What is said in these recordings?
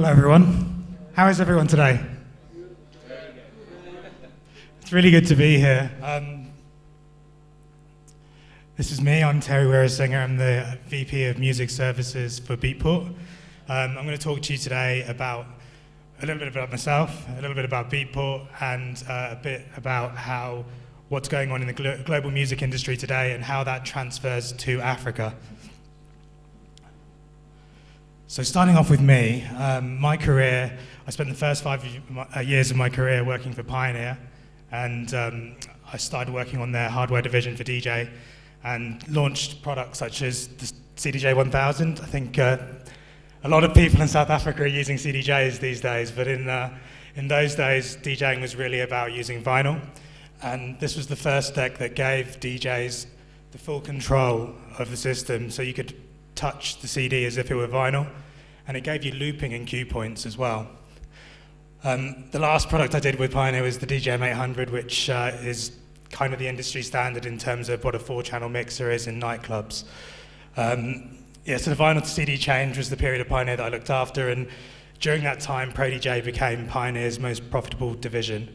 Hello everyone. How is everyone today? It's really good to be here. This is me, I'm Terry Weerasinghe, I'm the VP of Music Services for Beatport. I'm going to talk to you today about a little bit about myself, a little bit about Beatport, and a bit about what's going on in the global music industry today and how that transfers to Africa. So starting off with me, my career, I spent the first 5 years of my career working for Pioneer, and I started working on their hardware division for DJ and launched products such as the CDJ 1000. I think a lot of people in South Africa are using CDJs these days, but in those days, DJing was really about using vinyl, and this was the first deck that gave DJs the full control of the system, so you could touch the CD as if it were vinyl, and it gave you looping and cue points as well. The last product I did with Pioneer was the DJM 800, which is kind of the industry standard in terms of what a 4-channel mixer is in nightclubs. Yeah, so the vinyl to CD change was the period of Pioneer that I looked after, and during that time, Pro DJ became Pioneer's most profitable division.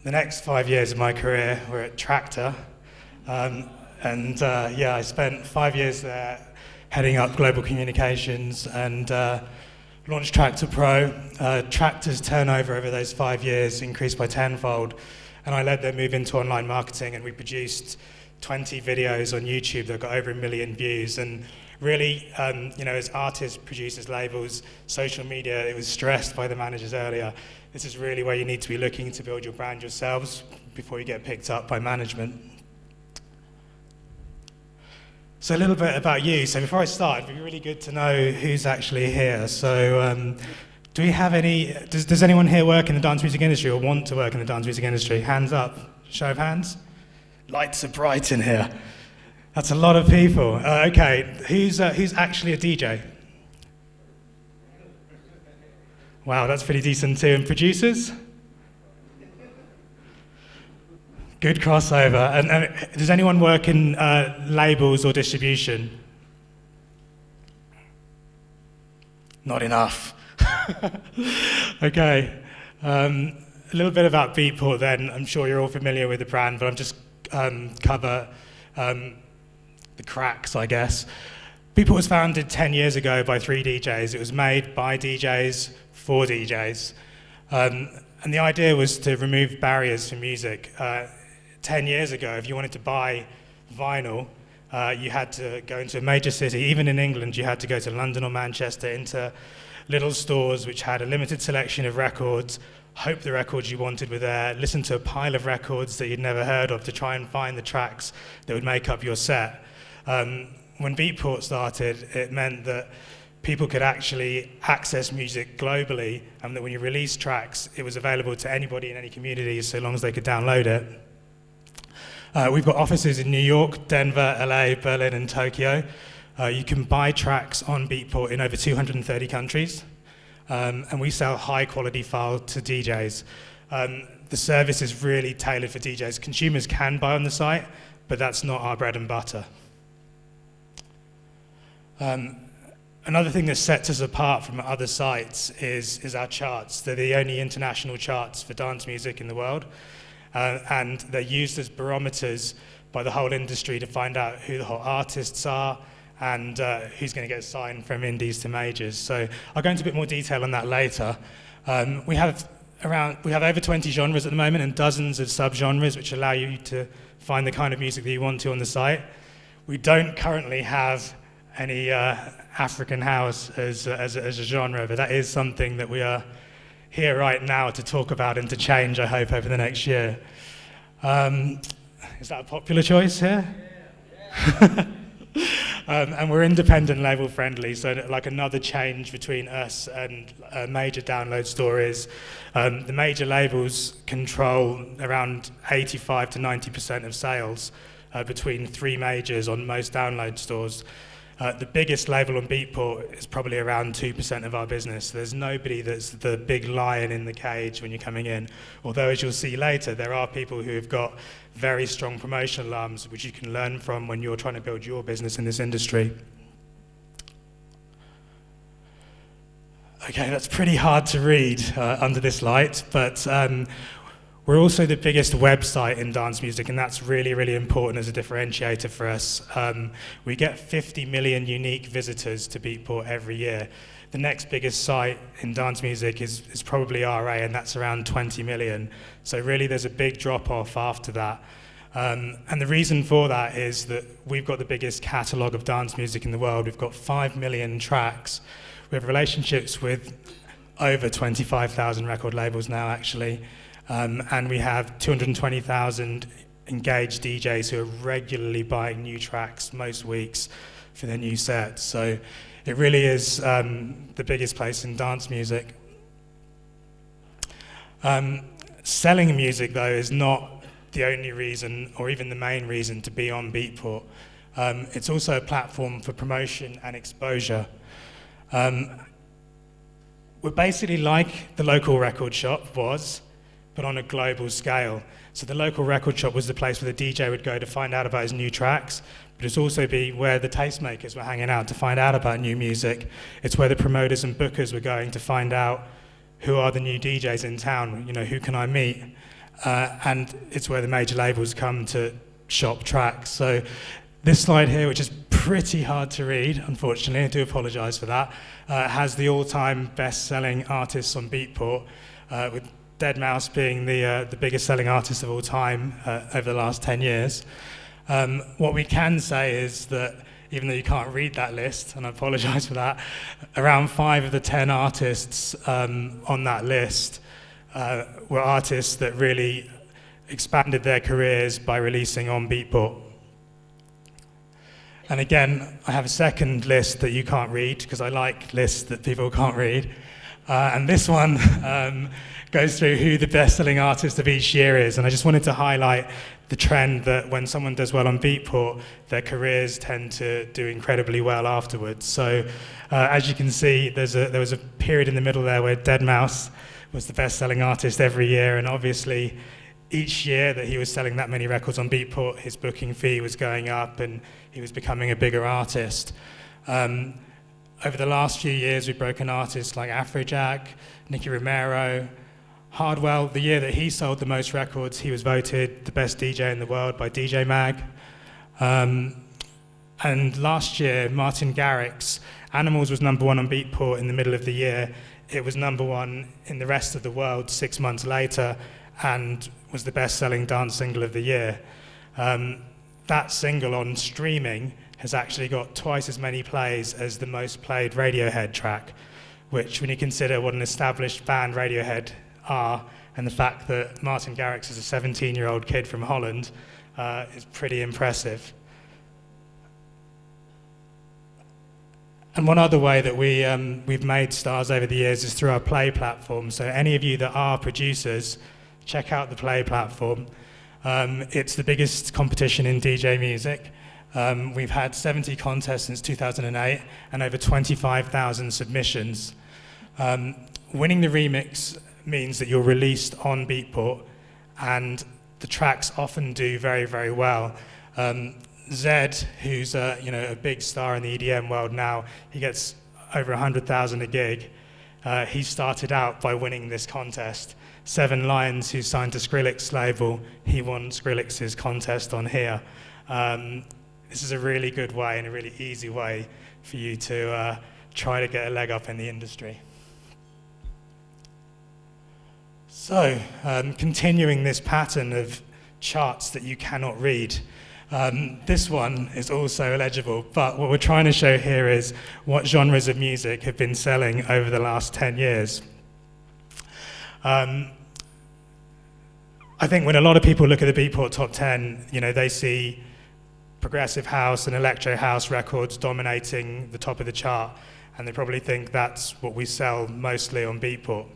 The next 5 years of my career were at Traktor, yeah, I spent 5 years there heading up global communications and launched Traktor Pro. Traktor's turnover over those 5 years increased by tenfold, and I led their move into online marketing, and we produced 20 videos on YouTube that got over 1 million views. And really, you know, as artists, producers, labels, social media, it was stressed by the managers earlier. This is really where you need to be looking to build your brand yourselves before you get picked up by management. So a little bit about you. So before I start, it'd be really good to know who's actually here. So do we have any, does anyone here work in the dance music industry or want to work in the dance music industry? Hands up, show of hands. Lights are bright in here. That's a lot of people. Okay, who's actually a DJ? Wow, that's pretty decent too. And producers? Good crossover. And does anyone work in labels or distribution? Not enough. Okay. A little bit about Beatport then. I'm sure you're all familiar with the brand, but I'm just cover the cracks, I guess. Beatport was founded 10 years ago by 3 DJs. It was made by DJs for DJs. And the idea was to remove barriers for music. 10 years ago, if you wanted to buy vinyl, you had to go into a major city. Even in England, you had to go to London or Manchester into little stores which had a limited selection of records, hope the records you wanted were there, listen to a pile of records that you'd never heard of to try and find the tracks that would make up your set. When Beatport started, it meant that people could actually access music globally, and that when you released tracks, it was available to anybody in any community so long as they could download it. We've got offices in New York, Denver, LA, Berlin, and Tokyo. You can buy tracks on Beatport in over 230 countries, and we sell high-quality files to DJs. The service is really tailored for DJs. Consumers can buy on the site, but that's not our bread and butter. Another thing that sets us apart from other sites is our charts. They're the only international charts for dance music in the world. And they're used as barometers by the whole industry to find out who the hot artists are and who's going to get signed from indies to majors. So I'll go into a bit more detail on that later. We have over 20 genres at the moment and dozens of subgenres which allow you to find the kind of music that you want to on the site. We don't currently have any African house as a genre, but that is something that we are here right now to talk about and to change, I hope, over the next year. Is that a popular choice here? Yeah. And we're independent label friendly, so like another change between us and major download stores. The major labels control around 85 to 90% of sales between 3 majors on most download stores. The biggest label on Beatport is probably around 2% of our business. There's nobody that's the big lion in the cage when you're coming in. Although, as you'll see later, there are people who have got very strong promotional arms, which you can learn from when you're trying to build your business in this industry. Okay, that's pretty hard to read under this light, but we're also the biggest website in dance music, and that's really, really important as a differentiator for us. We get 50 million unique visitors to Beatport every year. The next biggest site in dance music is probably RA, and that's around 20 million. So really there's a big drop-off after that. And the reason for that is that we've got the biggest catalogue of dance music in the world. We've got 5 million tracks. We have relationships with over 25,000 record labels now, actually. And we have 220,000 engaged DJs who are regularly buying new tracks most weeks for their new sets. So it really is the biggest place in dance music. Selling music, though, is not the only reason or even the main reason to be on Beatport. It's also a platform for promotion and exposure. We're basically like the local record shop was, but on a global scale. So the local record shop was the place where the DJ would go to find out about his new tracks, but it's also be where the tastemakers were hanging out to find out about new music. It's where the promoters and bookers were going to find out who are the new DJs in town, you know, who can I meet? And it's where the major labels come to shop tracks. So this slide here, which is pretty hard to read, unfortunately, I do apologise for that, has the all-time best-selling artists on Beatport, with deadmau5 being the biggest selling artist of all time over the last 10 years. What we can say is that, even though you can't read that list, and I apologise for that, around 5 of the 10 artists on that list were artists that really expanded their careers by releasing on Beatport. And again, I have a second list that you can't read, because I like lists that people can't read. And this one goes through who the best-selling artist of each year is. And I just wanted to highlight the trend that when someone does well on Beatport, their careers tend to do incredibly well afterwards. So as you can see, there was a period in the middle there where deadmau5 was the best-selling artist every year, and obviously each year that he was selling that many records on Beatport, his booking fee was going up and he was becoming a bigger artist. Over the last few years, we've broken artists like Afrojack, Nicky Romero, Hardwell. The year that he sold the most records, he was voted the best DJ in the world by DJ Mag. And last year, Martin Garrix's Animals was #1 on Beatport in the middle of the year. It was #1 in the rest of the world 6 months later, and was the best-selling dance single of the year. That single on streaming has actually got twice as many plays as the most played Radiohead track, which, when you consider what an established band Radiohead are, and the fact that Martin Garrix is a 17-year-old kid from Holland, is pretty impressive. And one other way that we've made stars over the years is through our Play platform. So any of you that are producers, check out the Play platform. It's the biggest competition in DJ music. We've had 70 contests since 2008 and over 25,000 submissions. Winning the remix means that you're released on Beatport, and the tracks often do very, very well. Zed, who's a big star in the EDM world now, he gets over 100,000 a gig. He started out by winning this contest. Seven Lions, who's signed to Skrillex's label, he won Skrillex's contest on here. This is a really good way and a really easy way for you to try to get a leg up in the industry. So, continuing this pattern of charts that you cannot read, this one is also illegible, but what we're trying to show here is what genres of music have been selling over the last 10 years. I think when a lot of people look at the Beatport Top 10, they see progressive house and electro house records dominating the top of the chart, and they probably think that's what we sell mostly on Beatport.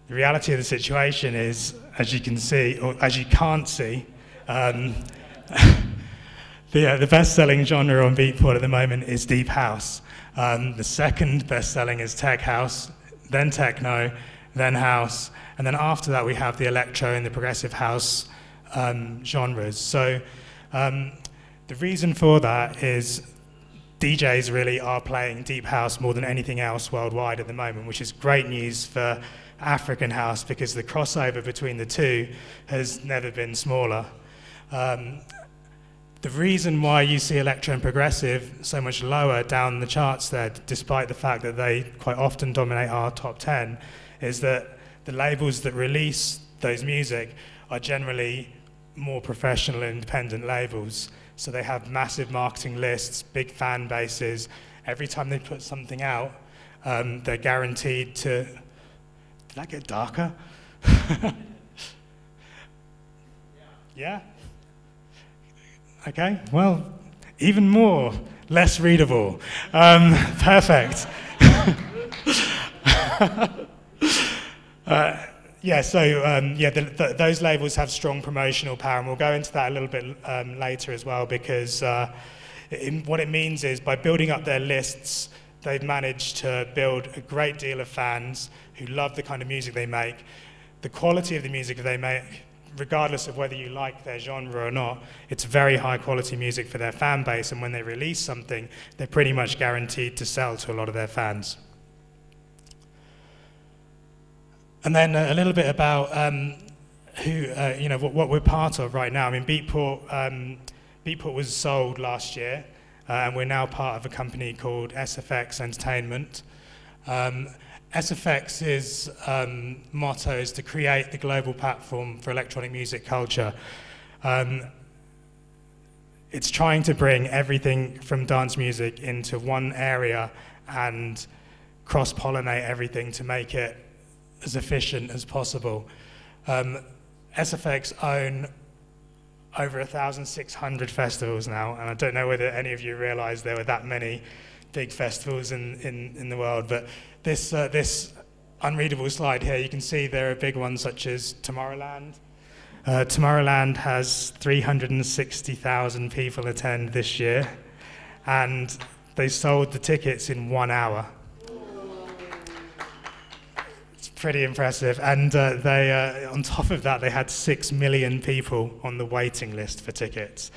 The reality of the situation is, as you can see, or as you can't see, the best-selling genre on Beatport at the moment is deep house. The second best-selling is tech house, then techno, then house, and then after that we have the electro and the progressive house genres. So the reason for that is DJs really are playing deep house more than anything else worldwide at the moment, which is great news for African house because the crossover between the two has never been smaller. The reason why you see electro and progressive so much lower down the charts there, despite the fact that they quite often dominate our top 10, is that the labels that release those music are generally more professional and independent labels. So they have massive marketing lists, big fan bases. Every time they put something out, they're guaranteed to... Did that get darker? Yeah? Okay, well, even more, less readable. Perfect. Those labels have strong promotional power, and we'll go into that a little bit later as well, because what it means is by building up their lists, they've managed to build a great deal of fans who love the kind of music they make. The quality of the music they make, regardless of whether you like their genre or not, it's very high quality music for their fan base, and when they release something, they're pretty much guaranteed to sell to a lot of their fans. And then a little bit about what we're part of right now. I mean, Beatport was sold last year, and we're now part of a company called SFX Entertainment. SFX's motto is to create the global platform for electronic music culture. It's trying to bring everything from dance music into one area and cross-pollinate everything to make it as efficient as possible. SFX own over 1,600 festivals now, and I don't know whether any of you realize there were that many big festivals in the world, but this unreadable slide here, you can see there are big ones such as Tomorrowland. Tomorrowland has 360,000 people attend this year, and they sold the tickets in 1 hour. It's pretty impressive, and on top of that, they had 6 million people on the waiting list for tickets.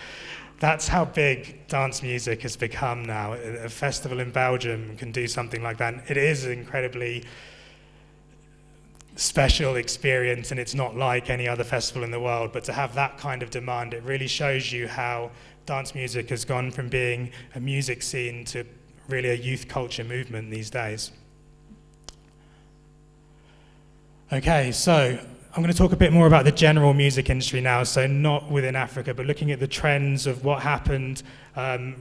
That's how big dance music has become now. A festival in Belgium can do something like that. It is an incredibly special experience, and it's not like any other festival in the world, but to have that kind of demand, it really shows you how dance music has gone from being a music scene to really a youth culture movement these days. Okay, so I'm going to talk a bit more about the general music industry now, so not within Africa, but looking at the trends of what happened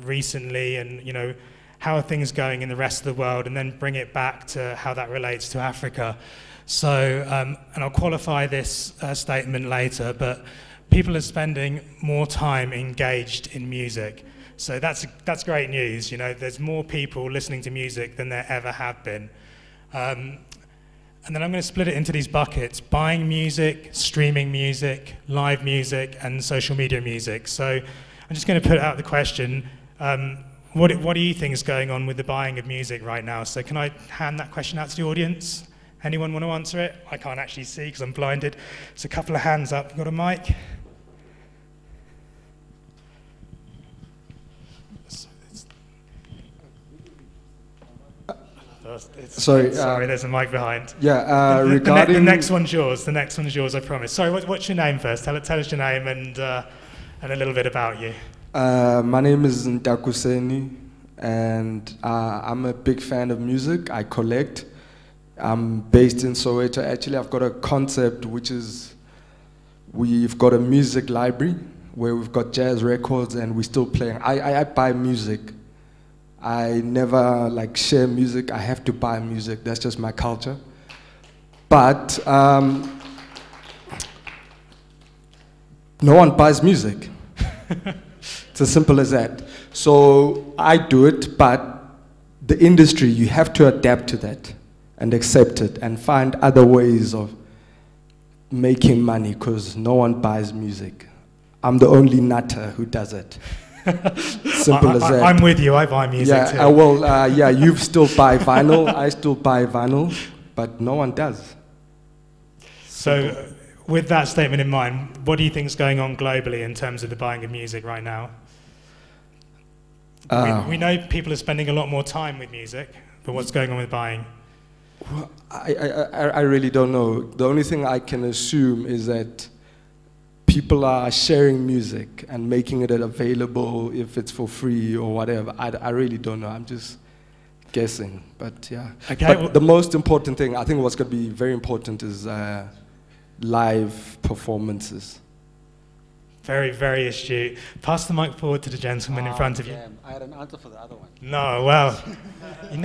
recently and, how are things going in the rest of the world, and then bring it back to how that relates to Africa. So, and I'll qualify this statement later, but people are spending more time engaged in music. So that's great news. There's more people listening to music than there ever have been. And then I'm going to split it into these buckets: buying music, streaming music, live music, and social media music. So I'm just going to put out the question, what do you think is going on with the buying of music right now? So can I hand that question out to the audience? Anyone want to answer it? I can't actually see because I'm blinded. So a couple of hands up. Got a mic? Sorry, there's a mic behind. Yeah, regarding... The next one's yours. The next one's yours, I promise. Sorry, what's your name first? Tell us your name and a little bit about you. My name is Ntakuseni, and I'm a big fan of music. I collect. I'm based in Soweto. Actually, I've got a concept which is we've got a music library where we've got jazz records and we're still playing. I buy music. I never share music. I have to buy music. That's just my culture. But no one buys music. It's as simple as that. So I do it, but the industry, you have to adapt to that and accept it and find other ways of making money, because no one buys music. I'm the only nutter who does it. Simple as that. I'm with you. I buy music too. Yeah, you still buy vinyl. I still buy vinyl, but no one does. So, with that statement in mind, what do you think is going on globally in terms of the buying of music right now? We know people are spending a lot more time with music, but what's going on with buying? Well, I really don't know. The only thing I can assume is that people are sharing music and making it available if it's for free or whatever. I really don't know. I'm just guessing, but yeah. Okay, but well, the most important thing, I think what's going to be very important is live performances. Very, very astute. Pass the mic forward to the gentleman in front of you. Damn, I had an answer for the other one. No, well,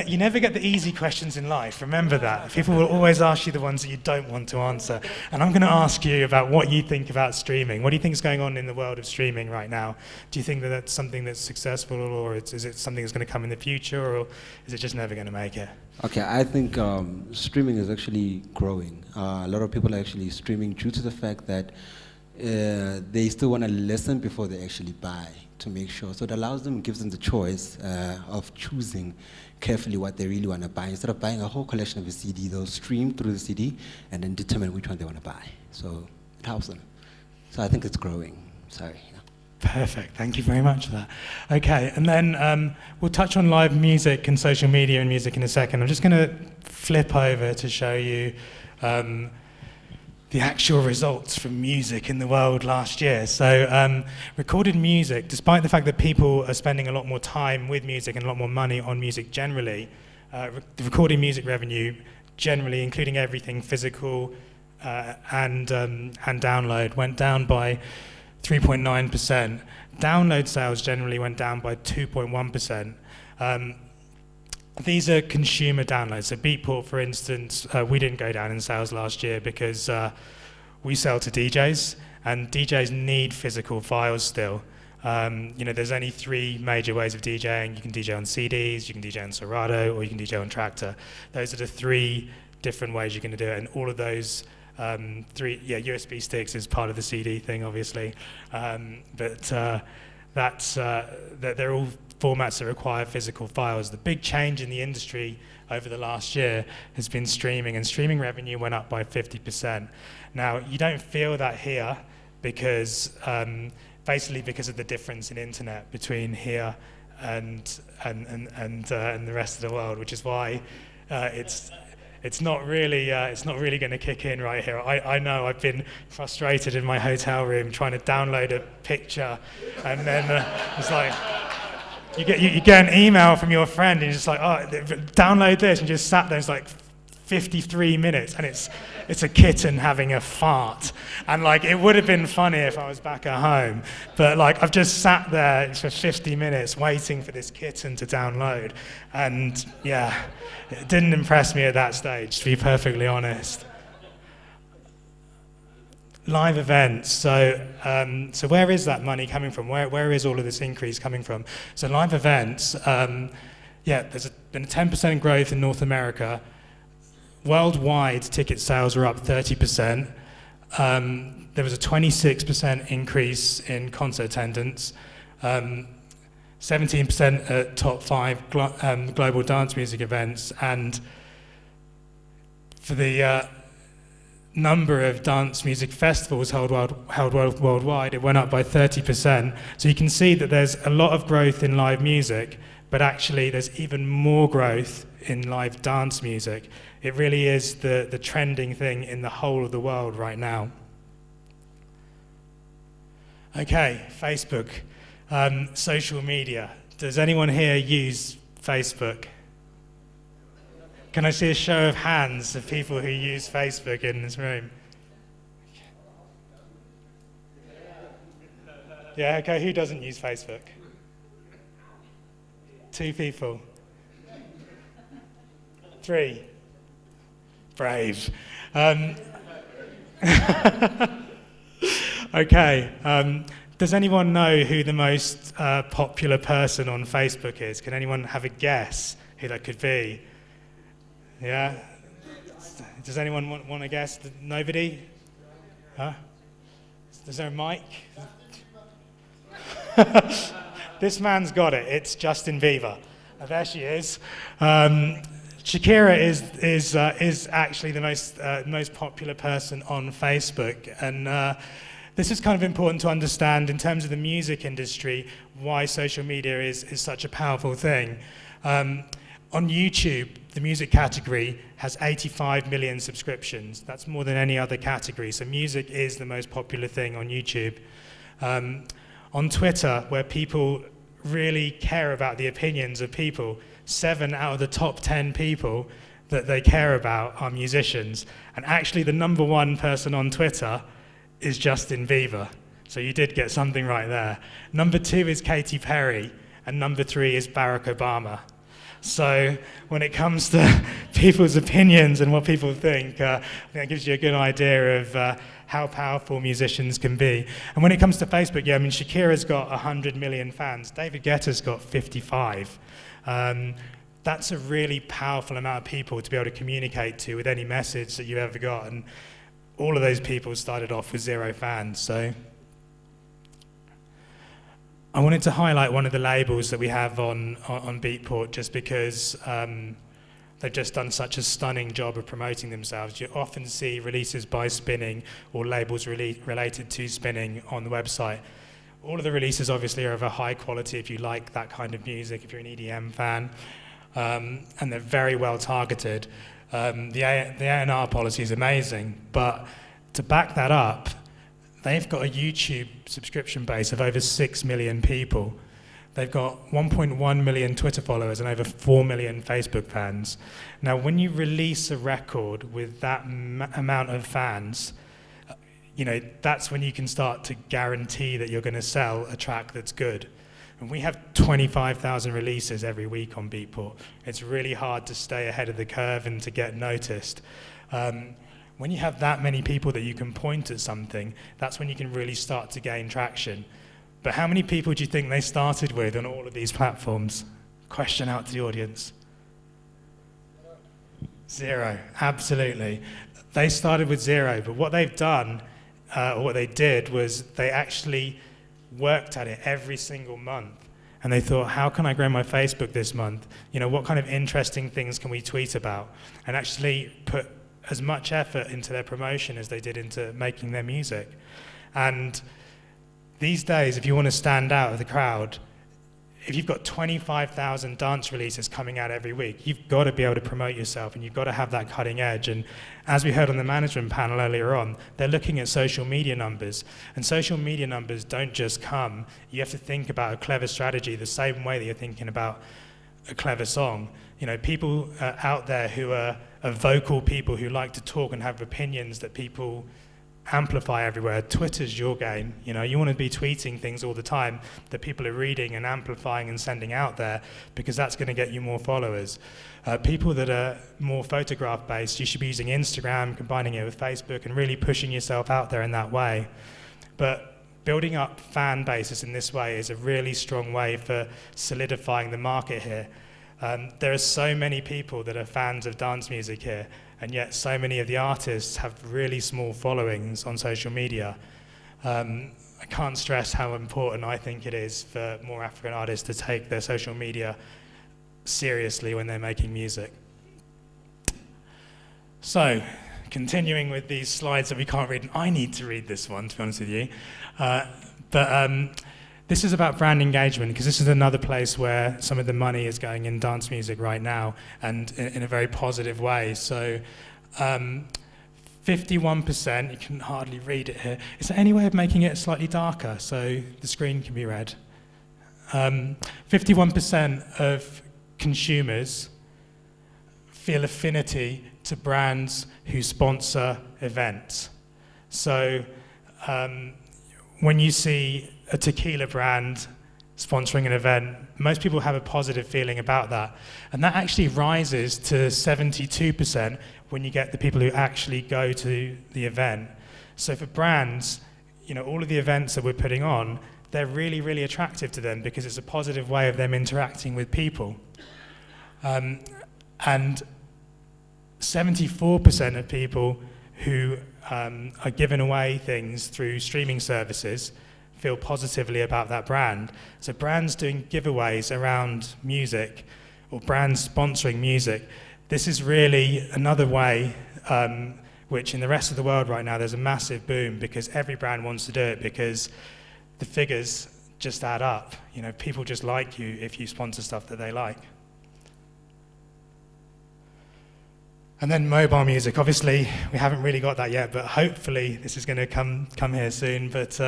you never get the easy questions in life. Remember that. People will always ask you the ones that you don't want to answer. And I'm going to ask you about what you think about streaming. What do you think is going on in the world of streaming right now? Do you think that that's something that's successful, or is it something that's going to come in the future, or is it just never going to make it? Okay, I think streaming is actually growing. A lot of people are actually streaming due to the fact that they still want to listen before they actually buy, to make sure. So it allows them, gives them the choice of choosing carefully what they really want to buy. Instead of buying a whole collection of a CD, they'll stream through the CD and then determine which one they want to buy. So it helps them. So I think it's growing. Sorry. Yeah. Perfect. Thank you very much for that. Okay, and then we'll touch on live music and social media and music in a second. I'm just going to flip over to show you the actual results from music in the world last year. So recorded music, despite the fact that people are spending a lot more time with music and a lot more money on music generally, the recorded music revenue generally, including everything physical and download, went down by 3.9%. Download sales generally went down by 2.1%. These are consumer downloads. So Beatport, for instance, we didn't go down in sales last year because we sell to DJs, and DJs need physical files still. There's only 3 major ways of DJing. You can DJ on CDs, you can DJ on Serato, or you can DJ on Traktor. Those are the 3 different ways you can do it, and all of those USB sticks is part of the CD thing, obviously, but they're all formats that require physical files. The big change in the industry over the last year has been streaming, and streaming revenue went up by 50%. Now, you don't feel that here because, basically because of the difference in internet between here and the rest of the world, which is why it's not really going to kick in right here. I know I've been frustrated in my hotel room trying to download a picture, and then it's like, you get an email from your friend and you're just like, oh, download this, and just sat there. It's like 53 minutes, and it's a kitten having a fart. And like, it would have been funny if I was back at home, but like, I've just sat there for 50 minutes waiting for this kitten to download, and yeah, it didn't impress me at that stage, to be perfectly honest. Live events. So where is that money coming from? Where is all of this increase coming from? So live events, there's been a 10% growth in North America. Worldwide, ticket sales were up 30%. There was a 26% increase in concert attendance, 17% at top 5 global dance music events, and for the number of dance music festivals held worldwide, it went up by 30%. So you can see that there's a lot of growth in live music, but actually there's even more growth in live dance music. It really is the trending thing in the whole of the world right now. Okay, Facebook, social media. Does anyone here use Facebook? Can I see a show of hands of people who use Facebook in this room? Yeah, okay, who doesn't use Facebook? 2 people. 3. Brave. Okay, does anyone know who the most popular person on Facebook is? Can anyone have a guess who that could be? Yeah? Does anyone want to guess? Nobody? Huh? Is there a mic? This man's got it. It's Justin Bieber. There she is. Shakira is actually the most popular person on Facebook, and this is kind of important to understand in terms of the music industry, why social media is such a powerful thing. On YouTube, the music category has 85 million subscriptions. That's more than any other category. So music is the most popular thing on YouTube. On Twitter, where people really care about the opinions of people, 7 out of the top 10 people that they care about are musicians. And actually the #1 person on Twitter is Justin Bieber. So you did get something right there. #2 is Katy Perry, and #3 is Barack Obama. So when it comes to people's opinions and what people think, I think that gives you a good idea of how powerful musicians can be. And when it comes to Facebook, yeah, I mean, Shakira's got 100 million fans. David Guetta's got 55. That's a really powerful amount of people to be able to communicate to with any message that you've ever got. And all of those people started off with 0 fans. So I wanted to highlight one of the labels that we have on Beatport, just because they've just done such a stunning job of promoting themselves. You often see releases by Spinning or labels related to Spinning on the website. All of the releases obviously are of a high quality if you like that kind of music, if you're an EDM fan, and they're very well targeted. The A&R policy is amazing, but to back that up, they've got a YouTube subscription base of over 6 million people. They've got 1.1 million Twitter followers and over 4 million Facebook fans. Now, when you release a record with that amount of fans, you know, that's when you can start to guarantee that you're going to sell a track that's good. And we have 25,000 releases every week on Beatport. It's really hard to stay ahead of the curve and to get noticed. When you have that many people that you can point at something, that's when you can really start to gain traction. But how many people do you think they started with on all of these platforms? Question out to the audience. 0, absolutely. They started with 0, but what they've done, or what they did, was they actually worked at it every single month. And they thought, how can I grow my Facebook this month? You know, what kind of interesting things can we tweet about? And actually put as much effort into their promotion as they did into making their music. And these days, if you want to stand out of the crowd, if you've got 25,000 dance releases coming out every week, you've got to be able to promote yourself and you've got to have that cutting edge. And as we heard on the management panel earlier on, they're looking at social media numbers. And social media numbers don't just come. You have to think about a clever strategy the same way that you're thinking about a clever song. You know, people out there who are vocal people who like to talk and have opinions that people amplify everywhere. Twitter's your game. You know, you want to be tweeting things all the time that people are reading and amplifying and sending out there, because that's going to get you more followers. People that are more photograph based, you should be using Instagram, combining it with Facebook and really pushing yourself out there in that way. But building up fan bases in this way is a really strong way for solidifying the market here. There are so many people that are fans of dance music here, and yet so many of the artists have really small followings on social media. I can't stress how important I think it is for more African artists to take their social media seriously when they're making music. So, continuing with these slides that we can't read, and I need to read this one, to be honest with you. This is about brand engagement, because this is another place where some of the money is going in dance music right now, and in a very positive way. So 51%, you can hardly read it here. Is there any way of making it slightly darker so the screen can be read? 51% of consumers feel affinity to brands who sponsor events. So when you see a tequila brand sponsoring an event, most people have a positive feeling about that. And that actually rises to 72% when you get the people who actually go to the event. So for brands, you know, all of the events that we're putting on, they're really, really attractive to them because it's a positive way of them interacting with people. And 74% of people who are giving away things through streaming services feel positively about that brand. So brands doing giveaways around music, or brands sponsoring music, this is really another way which in the rest of the world right now, there's a massive boom because every brand wants to do it because the figures just add up. You know, people just like you if you sponsor stuff that they like. And then mobile music. Obviously, we haven't really got that yet, but hopefully this is going to come here soon. But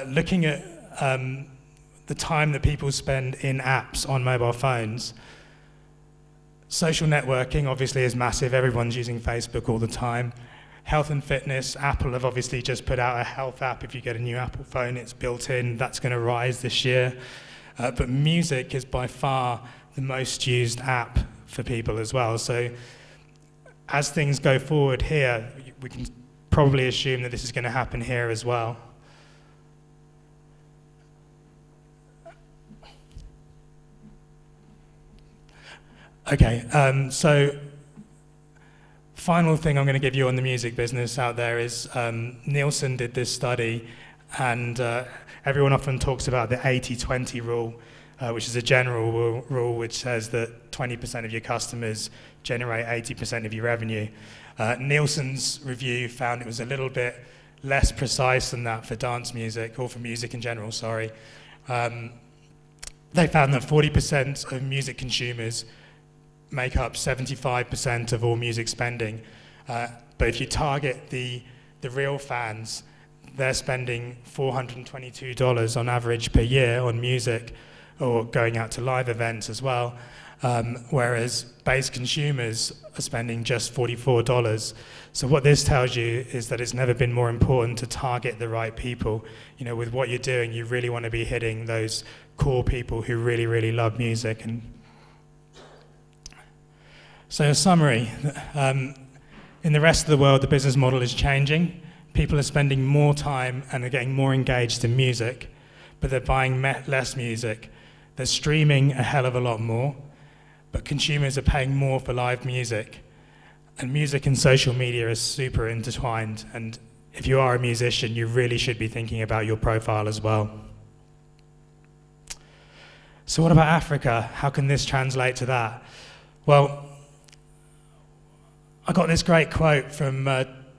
looking at the time that people spend in apps on mobile phones, social networking obviously is massive. Everyone's using Facebook all the time. Health and fitness, Apple have obviously just put out a health app. If you get a new Apple phone, it's built in. That's going to rise this year. But music is by far the most used app for people as well. So as things go forward here, we can probably assume that this is going to happen here as well. Okay, so final thing I'm going to give you on the music business out there is Nielsen did this study, and everyone often talks about the 80-20 rule, which is a general rule which says that 20% of your customers generate 80% of your revenue. Nielsen's review found it was a little bit less precise than that for dance music, or for music in general, sorry. They found that 40% of music consumers make up 75% of all music spending. But if you target the real fans, they're spending $422 on average per year on music, or going out to live events as well, whereas base consumers are spending just $44. So what this tells you is that it's never been more important to target the right people. You know, with what you're doing, you really want to be hitting those core people who really, really love music. And so a summary, in the rest of the world, the business model is changing. People are spending more time and are getting more engaged in music, but they're buying less music. They're streaming a hell of a lot more, but consumers are paying more for live music. And music and social media are super intertwined. And if you are a musician, you really should be thinking about your profile as well. So what about Africa? How can this translate to that? Well, I got this great quote from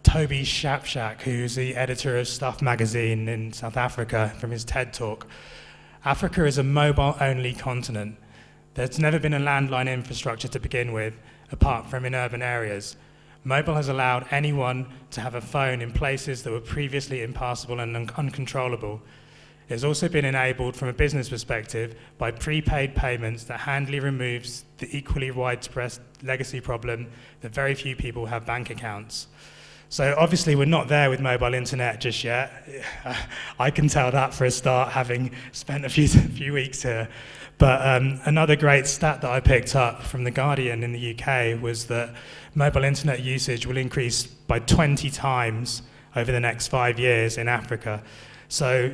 Toby Shapshak, who's the editor of Stuff magazine in South Africa, from his TED Talk. Africa is a mobile-only continent. There's never been a landline infrastructure to begin with, apart from in urban areas. Mobile has allowed anyone to have a phone in places that were previously impassable and uncontrollable. It has also been enabled from a business perspective by prepaid payments that handily removes the equally widespread legacy problem that very few people have bank accounts. So obviously we're not there with mobile internet just yet. I can tell that for a start, having spent a few weeks here. But another great stat that I picked up from The Guardian in the UK was that mobile internet usage will increase by 20 times over the next 5 years in Africa. So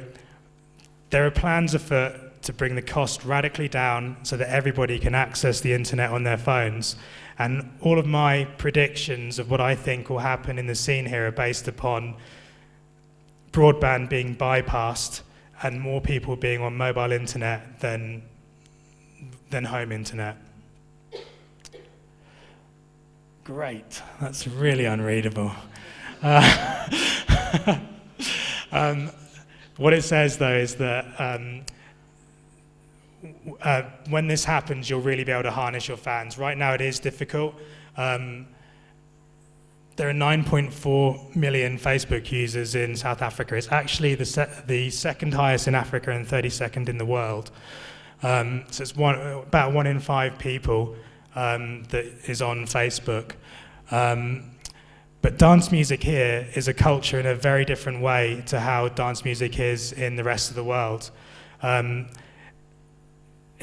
there are plans afoot to bring the cost radically down so that everybody can access the internet on their phones. And all of my predictions of what I think will happen in the scene here are based upon broadband being bypassed and more people being on mobile internet than home internet. Great, that's really unreadable. What it says though is that when this happens, you'll really be able to harness your fans. Right now it is difficult. There are 9.4 million Facebook users in South Africa. It's actually the second highest in Africa and 32nd in the world. So it's about 1 in 5 people that is on Facebook. But dance music here is a culture in a very different way to how dance music is in the rest of the world. In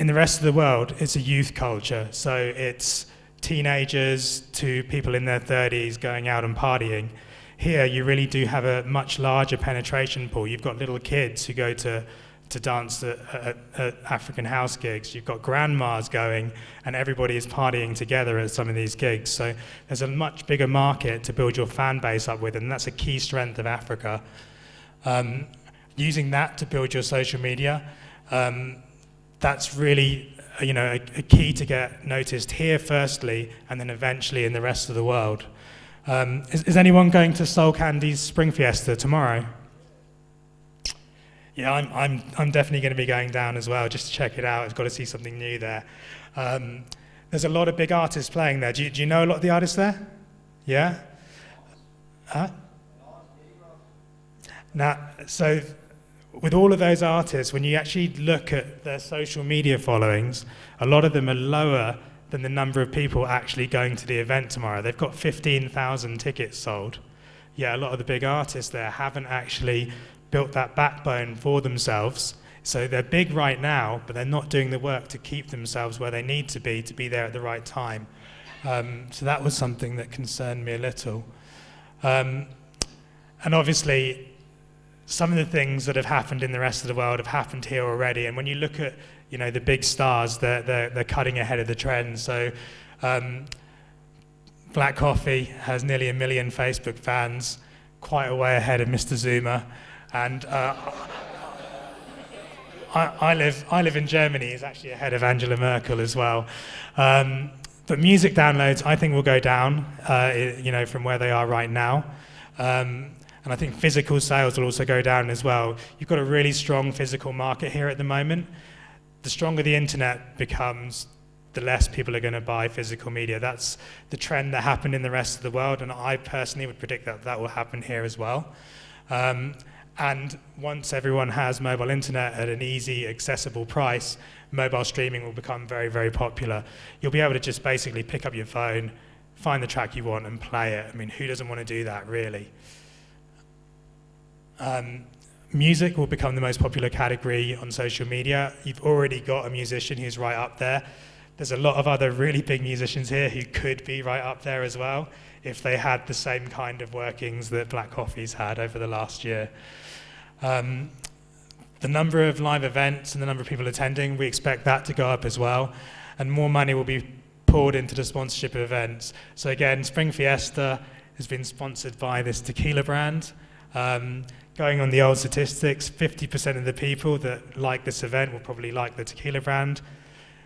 the rest of the world, it's a youth culture, so it's teenagers to people in their 30s going out and partying. Here, you really do have a much larger penetration pool. You've got little kids who go to dance at African house gigs. You've got grandmas going, and everybody is partying together at some of these gigs. So there's a much bigger market to build your fan base up with, and that's a key strength of Africa. Using that to build your social media, that's really a key to get noticed here firstly, and then eventually in the rest of the world. Is anyone going to Soul Candy's Spring Fiesta tomorrow? Yeah, I'm definitely going to be going down as well, just to check it out. I've got to see something new there. There's a lot of big artists playing there. Do you know a lot of the artists there? Yeah? Huh? Now, so with all of those artists, when you actually look at their social media followings, a lot of them are lower than the number of people actually going to the event tomorrow. They've got 15,000 tickets sold. Yeah, a lot of the big artists there haven't actually built that backbone for themselves. So they're big right now, but they're not doing the work to keep themselves where they need to be there at the right time. So that was something that concerned me a little. And obviously, some of the things that have happened in the rest of the world have happened here already. And when you look at, you know, the big stars, they're cutting ahead of the trend. So Black Coffee has nearly 1 million Facebook fans, quite a way ahead of Mr. Zuma. And I live in Germany. He's actually ahead of Angela Merkel as well. But music downloads, I think, will go down, you know, from where they are right now. And I think physical sales will also go down as well. You've got a really strong physical market here at the moment. The stronger the internet becomes, the less people are going to buy physical media. That's the trend that happened in the rest of the world, and I personally would predict that that will happen here as well. And once everyone has mobile internet at an easy, accessible price, mobile streaming will become very, very popular. You'll be able to just basically pick up your phone, find the track you want, and play it. I mean, who doesn't want to do that, really? Music will become the most popular category on social media. You've already got a musician who's right up there. There's a lot of other really big musicians here who could be right up there as well if they had the same kind of workings that Black Coffee's had over the last year. The number of live events and the number of people attending, we expect that to go up as well, and more money will be poured into the sponsorship of events. So again, Spring Fiesta has been sponsored by this tequila brand. Going on the old statistics, 50% of the people that like this event will probably like the tequila brand.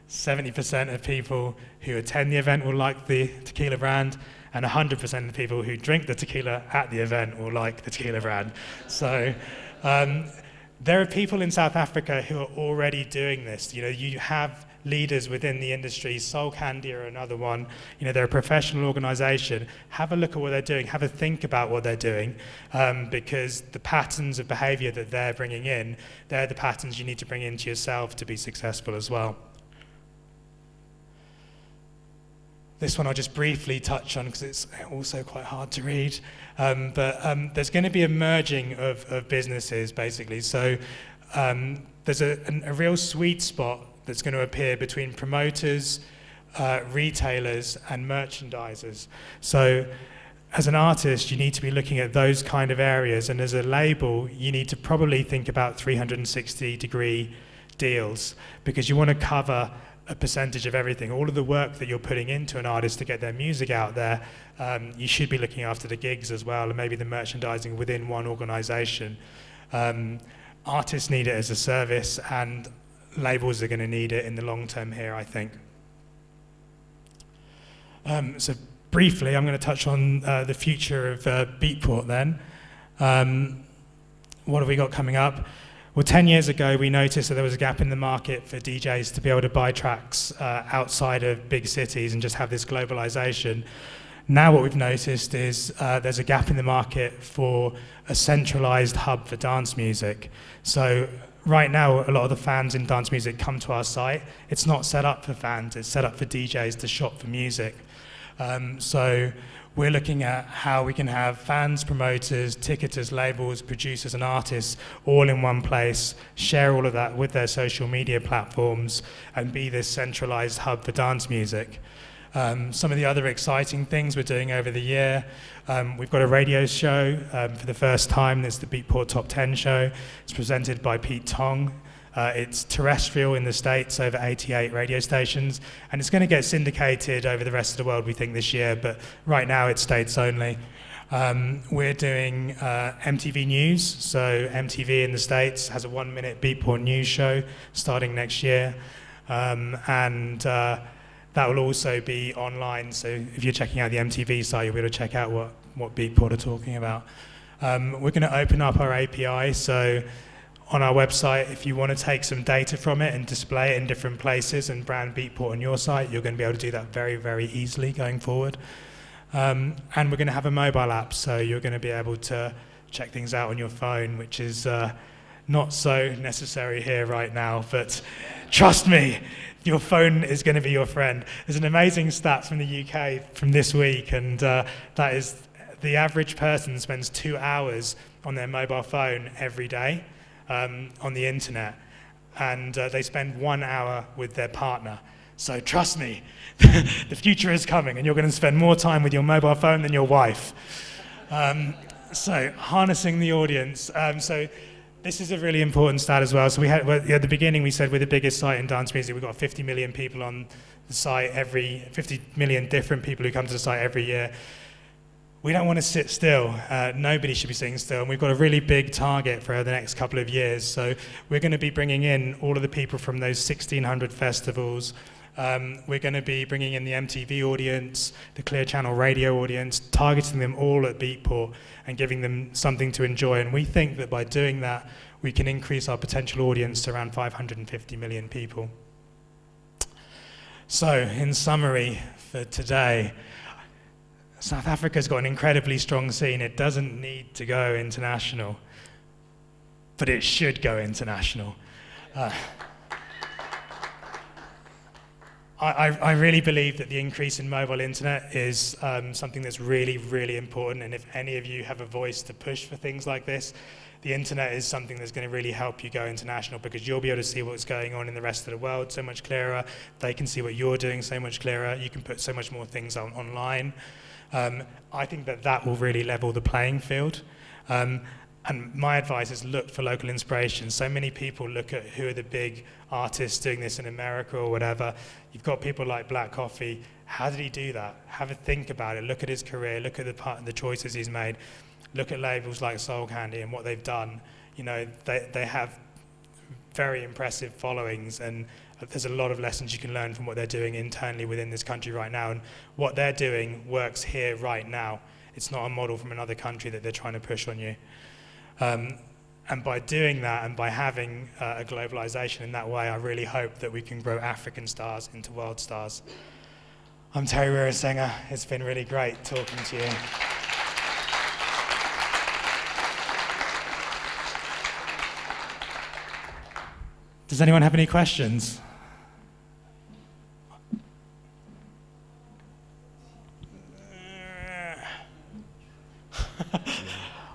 70% of people who attend the event will like the tequila brand, and 100% of the people who drink the tequila at the event will like the tequila brand. So there are people in South Africa who are already doing this. You know, you have leaders within the industry. Soul Candy are another one. You know, they're a professional organization. Have a look at what they're doing. Have a think about what they're doing, because the patterns of behavior that they're bringing in, they're the patterns you need to bring into yourself to be successful as well. This one I'll just briefly touch on because it's also quite hard to read. But there's going to be a merging of businesses, basically. So there's a real sweet spot that's going to appear between promoters, retailers, and merchandisers. So as an artist, you need to be looking at those kind of areas. And as a label, you need to probably think about 360-degree deals, because you want to cover a percentage of everything. All of the work that you're putting into an artist to get their music out there, you should be looking after the gigs as well, and maybe the merchandising within one organization. Artists need it as a service, and labels are going to need it in the long term here, I think. So briefly, I'm going to touch on the future of Beatport then. What have we got coming up? Well, 10 years ago, we noticed that there was a gap in the market for DJs to be able to buy tracks outside of big cities and just have this globalization. Now what we've noticed is there's a gap in the market for a centralized hub for dance music. So right now, a lot of the fans in dance music come to our site. It's not set up for fans, it's set up for DJs to shop for music. So we're looking at how we can have fans, promoters, ticketers, labels, producers, and artists all in one place, share all of that with their social media platforms, and be this centralized hub for dance music. Some of the other exciting things we're doing over the year, we've got a radio show for the first time. It's the Beatport Top 10 show. It's presented by Pete Tong. It's terrestrial in the States, over 88 radio stations, and it's going to get syndicated over the rest of the world, we think, this year, but right now it's States only. We're doing MTV News, so MTV in the States has a 1-minute Beatport news show starting next year, and That will also be online, so if you're checking out the MTV site, you'll be able to check out what Beatport are talking about. We're going to open up our API, so on our website, if you want to take some data from it and display it in different places and brand Beatport on your site, you're going to be able to do that very, very easily going forward. And we're going to have a mobile app, so you're going to be able to check things out on your phone, which is not so necessary here right now, but trust me, your phone is going to be your friend. There's an amazing stat from the UK from this week, and that is the average person spends 2 hours on their mobile phone every day on the internet, and they spend 1 hour with their partner. So trust me, the future is coming, and you're going to spend more time with your mobile phone than your wife. So harnessing the audience. So this is a really important stat as well. So we had, at the beginning, we said we're the biggest site in dance music. We've got 50 million people on the site 50 million different people who come to the site every year. We don't want to sit still. Nobody should be sitting still. And we've got a really big target for the next couple of years. So we're going to be bringing in all of the people from those 1,600 festivals. We're going to be bringing in the MTV audience, the Clear Channel radio audience, targeting them all at Beatport and giving them something to enjoy. And we think that by doing that, we can increase our potential audience to around 550 million people. So, in summary for today, South Africa's got an incredibly strong scene. It doesn't need to go international, but it should go international. I really believe that the increase in mobile internet is something that's really, really important, and if any of you have a voice to push for things like this, the internet is something that's going to really help you go international, because you'll be able to see what's going on in the rest of the world so much clearer. They can see what you're doing so much clearer. You can put so much more things online. I think that that will really level the playing field. And my advice is look for local inspiration. So many people look at who are the big artists doing this in America or whatever. You've got people like Black Coffee. How did he do that? Have a think about it. Look at his career. Look at the choices he's made. Look at labels like Soul Candy and what they've done. You know, they have very impressive followings, and there's a lot of lessons you can learn from what they're doing internally within this country right now. And what they're doing works here right now. It's not a model from another country that they're trying to push on you. And by doing that and by having a globalization in that way, I really hope that we can grow African stars into world stars. I'm Terry Weerasinghe. It's been really great talking to you. Does anyone have any questions?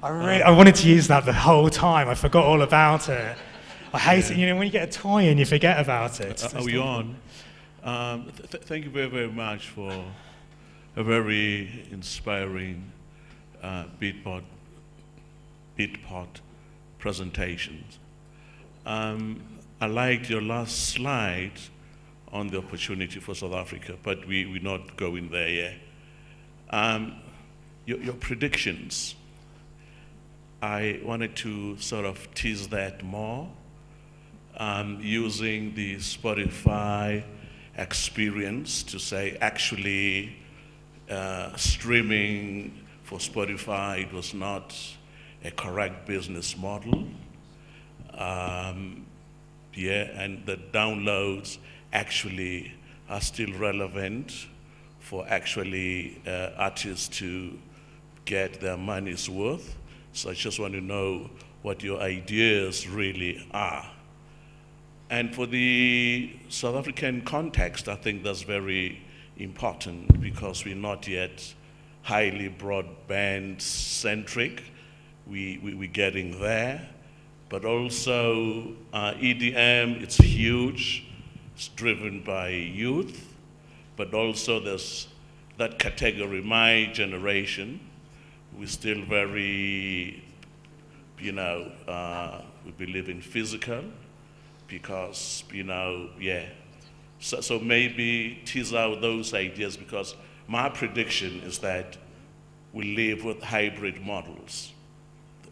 I wanted to use that the whole time. I forgot all about it. I hate it. You know, when you get a toy and you forget about it. Are we on? Thank you very, very much for a very inspiring Beatport presentations. I liked your last slide on the opportunity for South Africa, but we're not going there yet. Your predictions, I wanted to sort of tease that more, using the Spotify experience to say actually streaming for Spotify, it was not a correct business model. Yeah, and the downloads actually are still relevant for actually artists to get their money's worth. So I just want to know what your ideas really are. And for the South African context, I think that's very important because we're not yet highly broadband centric. We're getting there. But also EDM, it's huge. It's driven by youth. But also there's that category, my generation. We're still very, you know, we believe in physical because, you know, yeah. So maybe tease out those ideas because my prediction is that we live with hybrid models.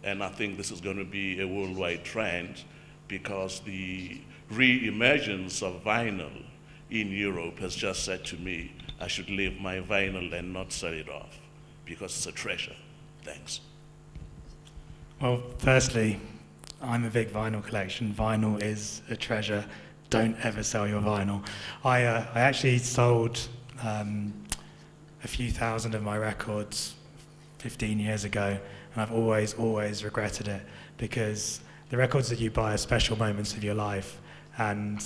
And I think this is going to be a worldwide trend because the re-emergence of vinyl in Europe has just said to me, I should leave my vinyl and not sell it off because it's a treasure. Thanks. Well, firstly, I'm a big vinyl collection. Vinyl is a treasure. Don't ever sell your vinyl. I actually sold a few thousand of my records 15 years ago, and I've always regretted it, because the records that you buy are special moments of your life, and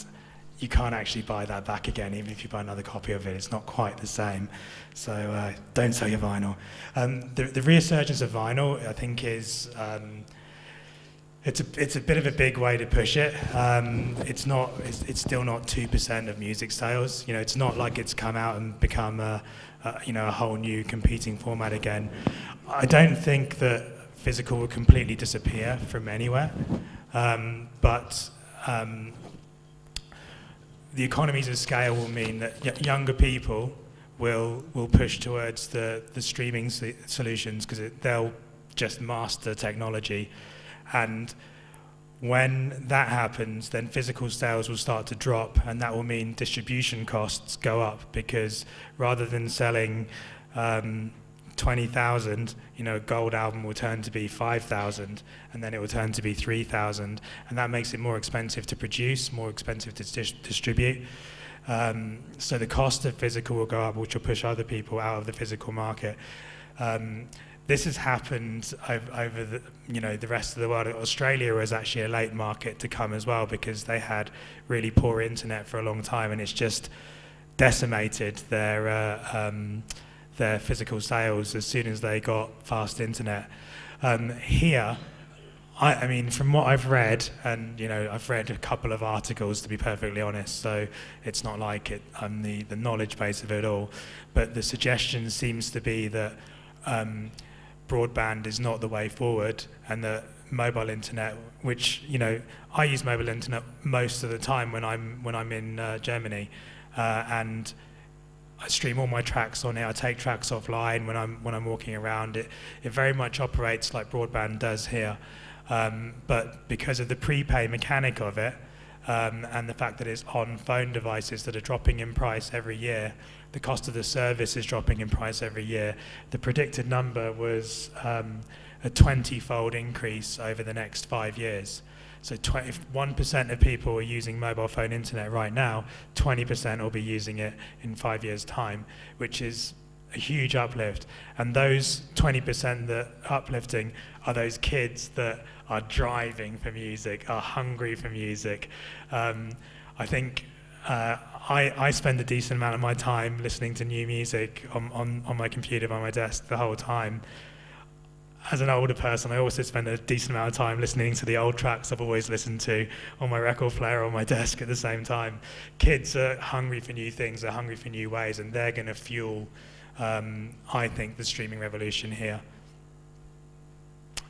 you can't actually buy that back again, even if you buy another copy of it. It's not quite the same. So don't sell your vinyl. The resurgence of vinyl, I think, is it's a bit of a big way to push it. It's still not 2% of music sales. You know, it's not like it's come out and become a whole new competing format again. I don't think that physical will completely disappear from anywhere, but the economies of scale will mean that younger people will push towards the streaming solutions, because they'll just master technology. And when that happens, then physical sales will start to drop, and that will mean distribution costs go up, because rather than selling 20,000, a gold album will turn to be 5,000, and then it will turn to be 3,000, and that makes it more expensive to produce, more expensive to distribute. So the cost of physical will go up, which will push other people out of the physical market. This has happened over the rest of the world. Australia was actually a late market to come as well, because they had really poor internet for a long time, and it's just decimated their physical sales as soon as they got fast internet. Here, I mean, from what I've read, and I've read a couple of articles, to be perfectly honest, so it's not like I'm the knowledge base of it all, but the suggestion seems to be that broadband is not the way forward, and that mobile internet, which I use mobile internet most of the time when I'm in Germany, and I stream all my tracks on it. I take tracks offline when I'm walking around. It very much operates like broadband does here, but because of the prepay mechanic of it, and the fact that it's on phone devices that are dropping in price every year, the cost of the service is dropping in price every year. The predicted number was a 20-fold increase over the next 5 years. So if 1% of people are using mobile phone internet right now, 20% will be using it in 5 years' time, which is a huge uplift. And those 20% that are uplifting are those kids that are driving for music, are hungry for music. I think I spend a decent amount of my time listening to new music on my computer by my desk the whole time. As an older person, I also spend a decent amount of time listening to the old tracks I've always listened to on my record player on my desk at the same time. Kids are hungry for new things, they're hungry for new ways, and they're going to fuel, I think, the streaming revolution here.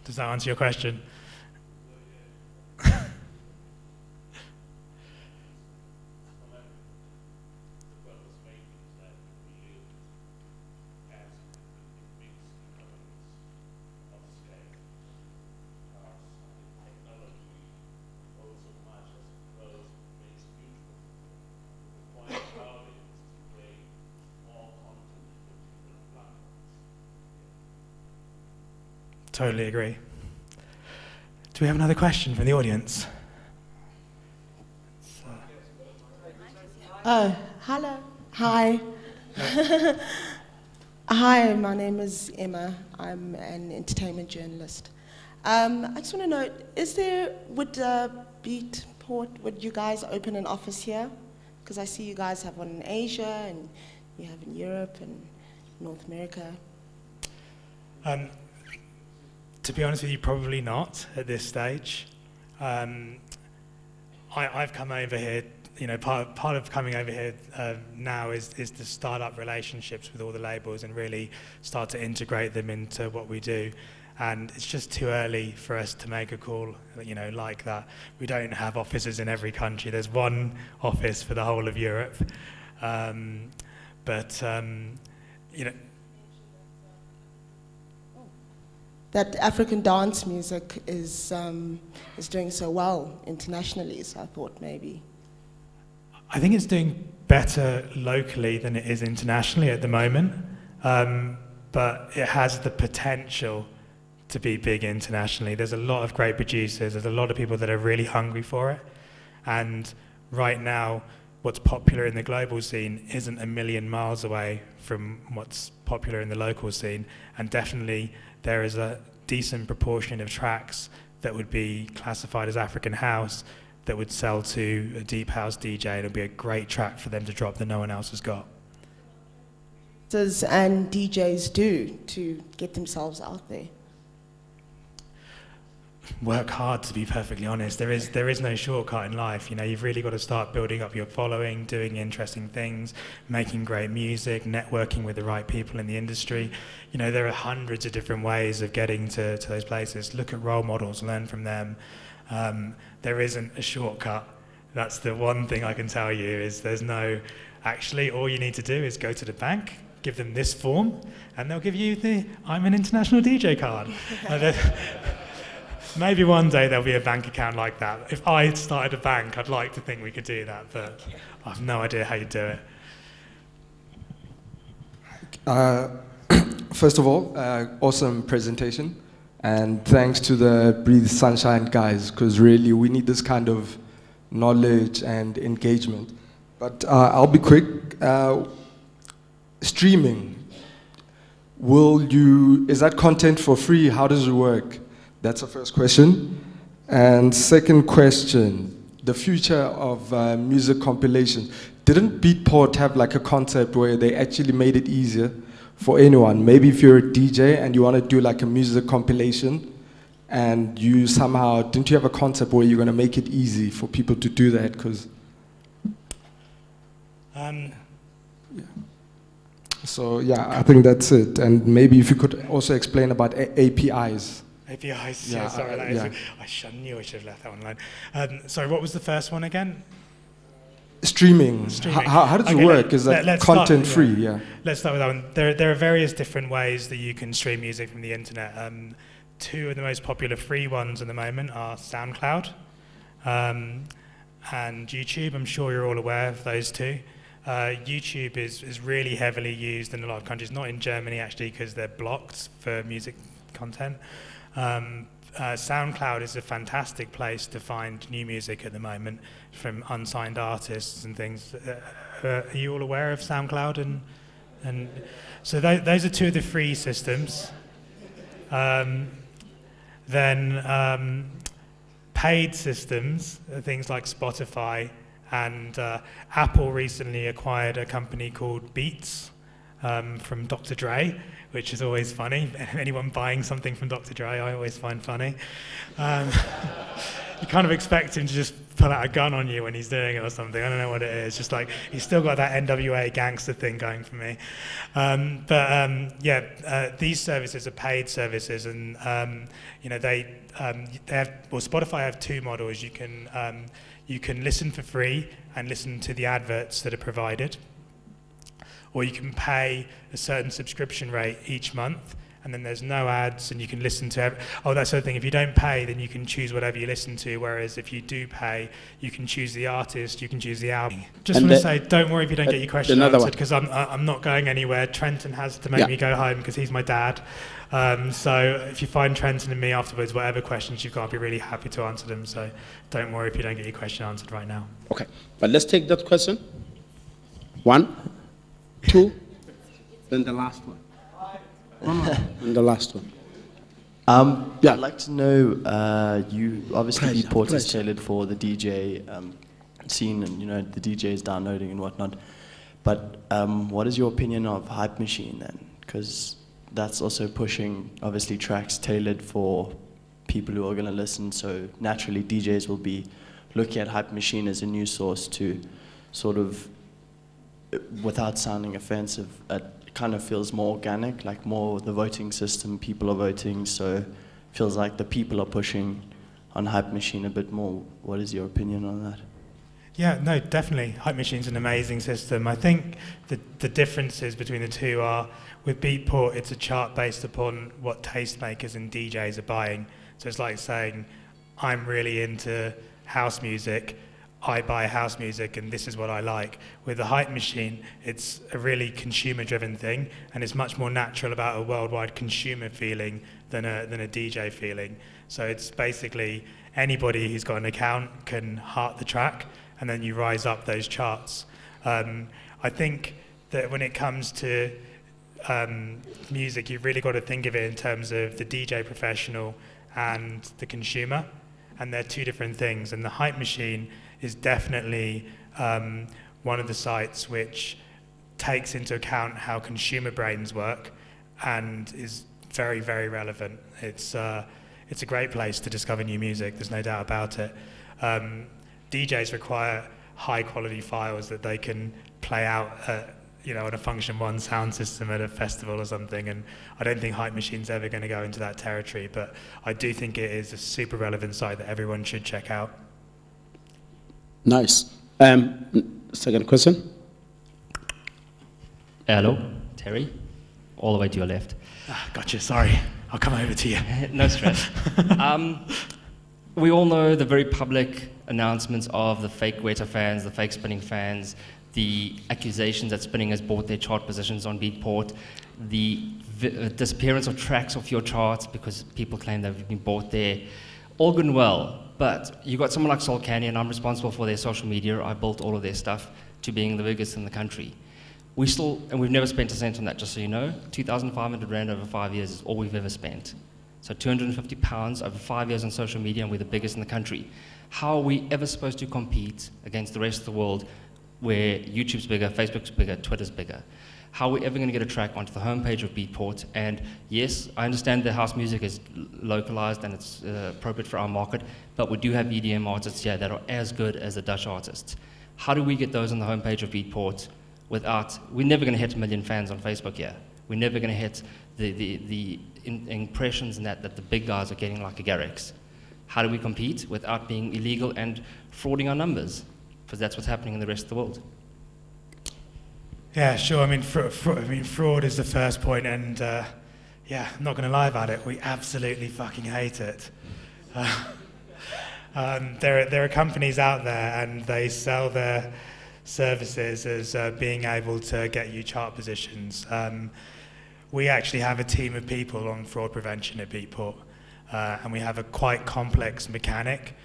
Does that answer your question? Totally agree. Do we have another question from the audience? Oh, hello. Hi. Hi, my name is Emma. I'm an entertainment journalist. I just want to know, would Beatport, would you guys open an office here? Because I see you guys have one in Asia, and you have in Europe and North America. To be honest with you, probably not at this stage. I've come over here, part of coming over here now is to start up relationships with all the labels and really start to integrate them into what we do. And it's just too early for us to make a call, like that. We don't have offices in every country. There's one office for the whole of Europe. That African dance music is doing so well internationally, so I thought maybe. I think it's doing better locally than it is internationally at the moment, but it has the potential to be big internationally. There's a lot of great producers, there's a lot of people that are really hungry for it, and right now what's popular in the global scene isn't a million miles away from what's popular in the local scene, and definitely there is a decent proportion of tracks that would be classified as African house that would sell to a deep house DJ, and it would be a great track for them to drop that no one else has got. And DJs do to get themselves out there? Work hard, to be perfectly honest. There is no shortcut in life. You know, you've really got to start building up your following, doing interesting things, making great music, networking with the right people in the industry. You know, there are hundreds of different ways of getting to those places. Look at role models, learn from them. There isn't a shortcut. That's the one thing I can tell you, is there's no, actually all you need to do is go to the bank, give them this form, and they'll give you the I'm an international DJ card. Maybe one day there'll be a bank account like that. If I started a bank, I'd like to think we could do that, but I have no idea how you do it. First of all, awesome presentation. And thanks to the Breathe Sunshine guys, because really we need this kind of knowledge and engagement. But I'll be quick. Streaming, is that content for free? How does it work? That's the first question. And second question, the future of music compilation. Didn't Beatport have like a concept where they actually made it easier for anyone? Maybe if you're a DJ and you want to do like a music compilation, and you somehow, didn't you have a concept where you're going to make it easy for people to do that? Because so yeah, I think that's it. And maybe if you could also explain about APIs. APIs, yeah, sorry, I knew I should have left that one alone. Sorry, what was the first one again? Streaming. How does it work? Is that content free? Yeah. Let's start with that one. There are various different ways that you can stream music from the internet. Two of the most popular free ones at the moment are SoundCloud and YouTube. I'm sure you're all aware of those two. YouTube is really heavily used in a lot of countries, not in Germany actually, because they're blocked for music content. SoundCloud is a fantastic place to find new music at the moment from unsigned artists and things. Are you all aware of SoundCloud? And so those are two of the free systems. Then paid systems, things like Spotify, and Apple recently acquired a company called Beats from Dr. Dre, which is always funny. Anyone buying something from Dr. Dre, I always find funny. You kind of expect him to just pull out a gun on you when he's doing it or something. I don't know what it is. Just like, he's still got that NWA gangster thing going for me. These services are paid services, and you know, they have, well, Spotify have two models. You can listen for free and listen to the adverts that are provided, or you can pay a certain subscription rate each month, and then there's no ads, and you can listen to that's the other thing. If you don't pay, then you can choose whatever you listen to, whereas if you do pay, you can choose the artist, you can choose the album. Just want to say, don't worry if you don't get your question answered, because I'm not going anywhere. Trenton has to make me go home because he's my dad. So if you find Trenton and me afterwards, whatever questions you've got, I'll be really happy to answer them. So don't worry if you don't get your question answered right now. Okay, but let's take that question. 1, 2, then the last one. And the last one. I'd like to know, you obviously Beatport is tailored for the DJ scene, and you know the DJs downloading and whatnot. But what is your opinion of Hype Machine then? Because that's also pushing obviously tracks tailored for people who are going to listen. So naturally, DJs will be looking at Hype Machine as a new source to sort of, without sounding offensive, it kind of feels more organic, like more the voting system, people are voting, so it feels like the people are pushing on Hype Machine a bit more. What is your opinion on that? Yeah, no, definitely. Hype Machine's an amazing system. I think the differences between the two are, with Beatport, it's a chart based upon what tastemakers and DJs are buying. So it's like saying, I'm really into house music, I buy house music and this is what I like. With the Hype Machine, it's a really consumer-driven thing, and it's much more natural about a worldwide consumer feeling than a DJ feeling. So it's basically anybody who's got an account can heart the track, and then you rise up those charts. I think that when it comes to music, you've really got to think of it in terms of the DJ professional and the consumer, and they're two different things. And the Hype Machine is definitely one of the sites which takes into account how consumer brains work and is very, very relevant. It's a great place to discover new music, there's no doubt about it. DJs require high quality files that they can play out on a Function One sound system at a festival or something, and I don't think Hype Machine's ever going to go into that territory, but I do think it is a super relevant site that everyone should check out. Nice. Second question. Hello, Terry, all the way to your left. Gotcha, sorry. I'll come over to you. No stress. We all know the very public announcements of the fake Weta fans, the fake Spinning fans, the accusations that Spinning has bought their chart positions on Beatport, the disappearance of tracks off your charts because people claim they've been bought there. All good and well, but you got someone like Soul Candy, and I'm responsible for their social media. I built all of their stuff to being the biggest in the country. We've never spent a cent on that, just so you know. 2,500 Rand over 5 years is all we've ever spent. So 250 pounds over 5 years on social media, and we're the biggest in the country. How are we ever supposed to compete against the rest of the world where YouTube's bigger, Facebook's bigger, Twitter's bigger? How are we ever going to get a track onto the homepage of Beatport? And yes, I understand the house music is localized and it's appropriate for our market, but we do have EDM artists here that are as good as the Dutch artists. How do we get those on the homepage of Beatport without, we're never going to hit 1 million fans on Facebook here. We're never going to hit the impressions and that the big guys are getting like a Garrix. How do we compete without being illegal and frauding our numbers? Because that's what's happening in the rest of the world. Yeah, sure. I mean, fraud is the first point, and yeah, I'm not going to lie about it. We absolutely fucking hate it. There are companies out there, and they sell their services as being able to get you chart positions. We actually have a team of people on fraud prevention at Beatport, and we have a quite complex mechanic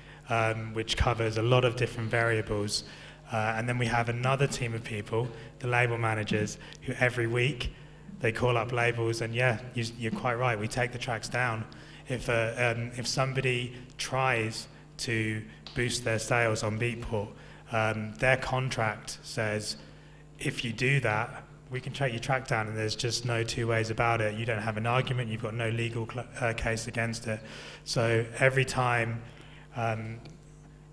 which covers a lot of different variables. And then we have another team of people, the label managers, who every week they call up labels, and yeah, you're quite right, we take the tracks down. If somebody tries to boost their sales on Beatport, their contract says, if you do that, we can take your track down, and there's just no two ways about it. You don't have an argument, you've got no legal case against it. So every time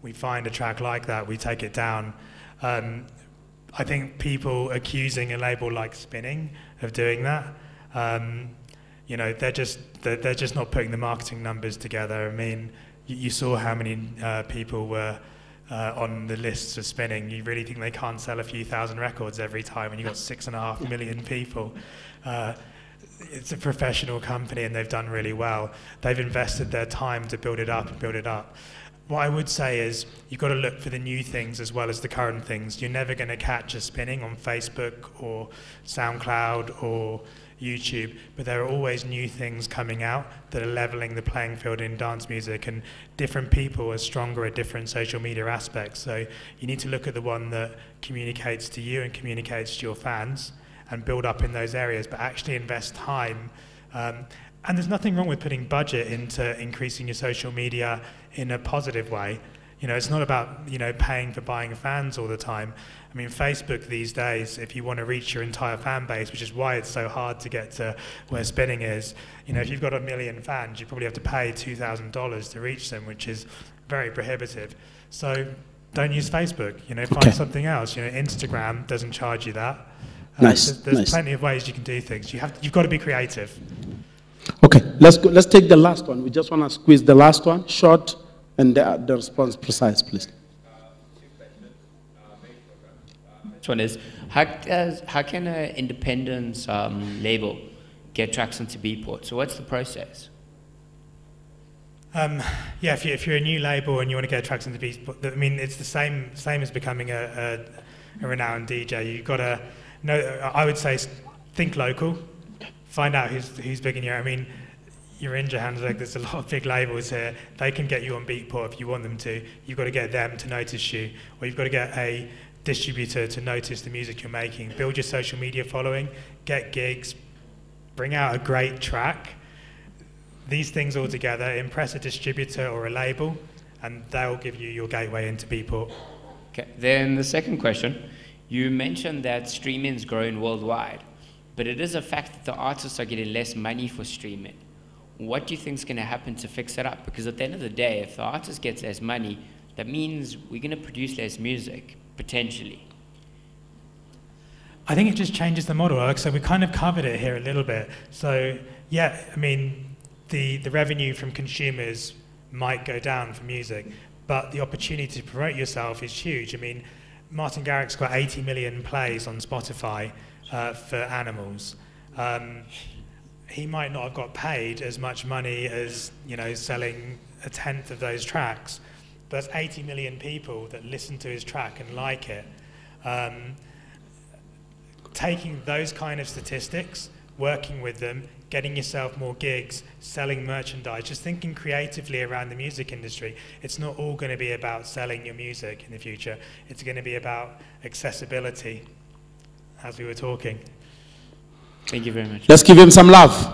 we find a track like that, we take it down. I think people accusing a label like Spinning of doing that, you know, they're just not putting the marketing numbers together. I mean, you saw how many people were on the lists of Spinning. You really think they can't sell a few thousand records every time when you've got 6.5 million people? It's a professional company and they've done really well. They've invested their time to build it up and build it up. What I would say is you've got to look for the new things as well as the current things. You're never going to catch a Spinning on Facebook or SoundCloud or YouTube, but there are always new things coming out that are leveling the playing field in dance music, and different people are stronger at different social media aspects. So you need to look at the one that communicates to you and communicates to your fans and build up in those areas, but actually invest time. And there's nothing wrong with putting budget into increasing your social media in a positive way. You know, it's not about, you know, paying for buying fans all the time. I mean, Facebook these days, if you want to reach your entire fan base, which is why it's so hard to get to where Spinning is, you know, if you've got 1 million fans, you probably have to pay $2,000 to reach them, which is very prohibitive. So don't use Facebook, you know, find something else. You know, Instagram doesn't charge you that. There's plenty of ways you can do things. You've got to be creative. Okay, let's take the last one. We just want to squeeze the last one, short, and the response precise, please. This one is, how can an independent label get tracks into Beatport? So what's the process? Yeah, if you're a new label and you want to get tracks into Beatport, I mean, it's the same as becoming a renowned DJ. You've got to know. I would say think local, find out who's big in your. I mean, you're in Johannesburg. There's a lot of big labels here. They can get you on Beatport if you want them to. You've got to get them to notice you, or you've got to get a distributor to notice the music you're making. Build your social media following, get gigs, bring out a great track. These things all together, impress a distributor or a label, and they'll give you your gateway into Beatport. Okay. Then the second question, you mentioned that streaming is growing worldwide, but it is a fact that the artists are getting less money for streaming. What do you think is going to happen to fix it up? Because at the end of the day, if the artist gets less money, that means we're going to produce less music, potentially. I think it just changes the model. Like, so we kind of covered it here a little bit. So yeah, I mean, the revenue from consumers might go down for music, but the opportunity to promote yourself is huge. I mean, Martin Garrix's got 80 million plays on Spotify for Animals. He might not have got paid as much money as, you know, selling a tenth of those tracks, but that's 80 million people that listen to his track and like it. Taking those kind of statistics, working with them, getting yourself more gigs, selling merchandise, just thinking creatively around the music industry. It's not all going to be about selling your music in the future. It's going to be about accessibility, as we were talking. Thank you very much. Let's give him some love.